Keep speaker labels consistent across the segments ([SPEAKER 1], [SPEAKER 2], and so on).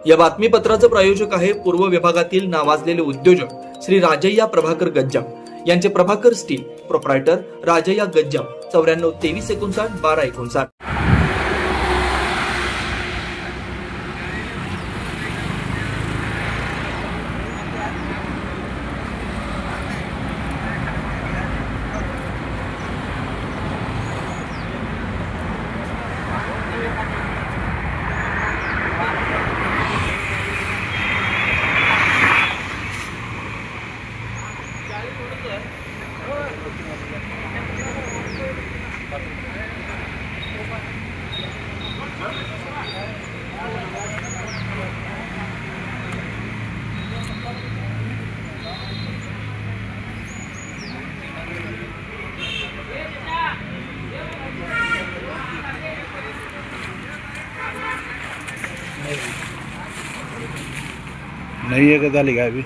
[SPEAKER 1] या बातमीपत्राचं प्रायोजक आहे पूर्व विभागातील नावाजलेले उद्योजक श्री राजय्या प्रभाकर गज्जाम यांचे प्रभाकर स्टील, प्रोप्रायटर राजय्या गज्जाम, 94 23 59 12 59.
[SPEAKER 2] नहीं है कदा लिखा अभी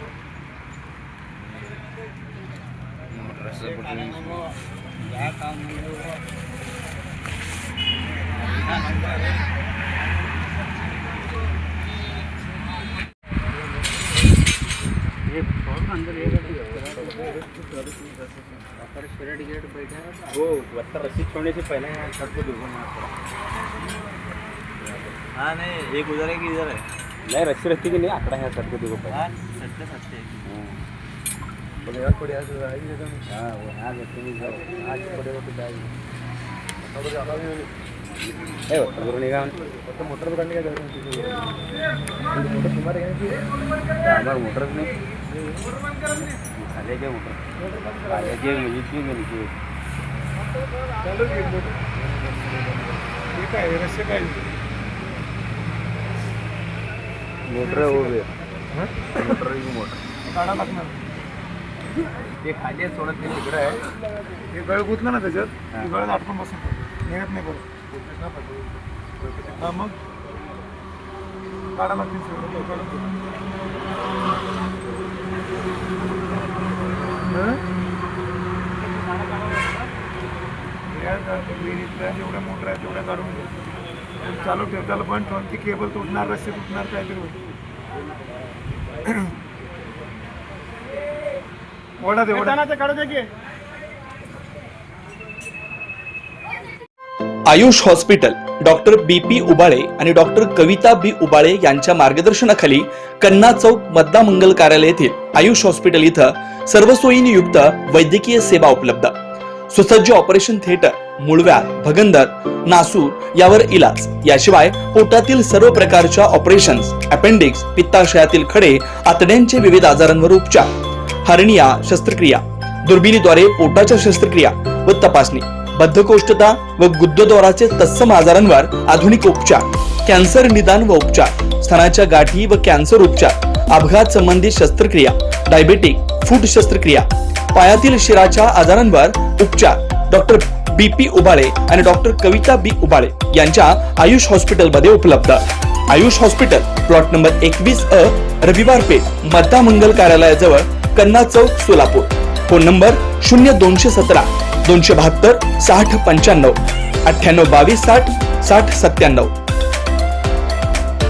[SPEAKER 3] वो रस्सी छोड़ने से पहले यहाँ छत को दुर्घटना। हाँ नहीं, एक उधर है कि इधर है? नहीं, रस्सी रस्सी की नहीं, आंकड़ा है छत को दुर्घटना। हाँ सत्ते सत्ते। हाँ वो यहाँ जैसे नहीं जाओ आज पड़े वो तो जाएगी। ए वो तो नहीं गाँव तो मोटर पकड़ने का जरूरत नहीं। मोटर तुम्हारे यहाँ की है? हमारे मोटर नहीं खाले के मोटर खाले के मुझे क्यों नहीं चाहिए?
[SPEAKER 2] चलो ये मोटर ठीक है रस्सी का
[SPEAKER 3] मोटर है वो भी मोटर ही मोटर
[SPEAKER 2] काढा लागणार
[SPEAKER 3] ते खाली सोडत नाही तिकडे आहे
[SPEAKER 2] हे गळ गुतलं ना त्याच्यात गळ आटकून बसून निघत नाही परत हा मग काढा लागतील जेवढ्या मोटर आहे तेवढ्या काढून चालू ठेव त्याला बंद ठेवून ती केबल तुटणार रस्ते तुटणार काहीतरी होईल ओढा दे ओढा काढू दे की
[SPEAKER 1] Ayush hospital doctor BP Ubale आणि डॉक्टर कविता B उबाळे यांच्या मार्गदर्शनाखाली कन्ना चौक मतदा मंगल कार्यालय येथील आयुष हॉस्पिटल इथं सर्व सोयींनी युक्त वैद्यकीय सेवा उपलब्ध. सुसज्ज ऑपरेशन थिएटर, मूळव्याध, भगंदर, नासूर यावर इलाज. याशिवाय पोटातील सर्व प्रकारच्या ऑपरेशन्स, अपेंडिक्स, पित्ताशयातील खडे, आतड्यांचे विविध आजारांवर उपचार, हर्निया शस्त्रक्रिया, दुर्बिणीद्वारे पोटाच्या शस्त्रक्रिया व तपासणी, बद्धकोष्ठता व गुदद्वाराचे तत्सम आजारांवर आधुनिक उपचार, कॅन्सर निदान व उपचार, स्तनाच्या गाठी व कॅन्सर उपचार, अपघात संबंधित शस्त्रक्रिया, डायबेटिक, फूट शस्त्रक्रिया, पायातील शिराच्या आजारांवर उपचार डॉक्टर BP उबाळे आणि डॉक्टर कविता B उबाळे यांच्या आयुष हॉस्पिटल मध्ये उपलब्ध. Ayush hospital plot number 21A, रविवार पेठ, मतदा मंगल कार्यालयाजवळ, कन्ना चौक, सोलापूर. Phone number 0217 272 60 95 98 22 60 60 97.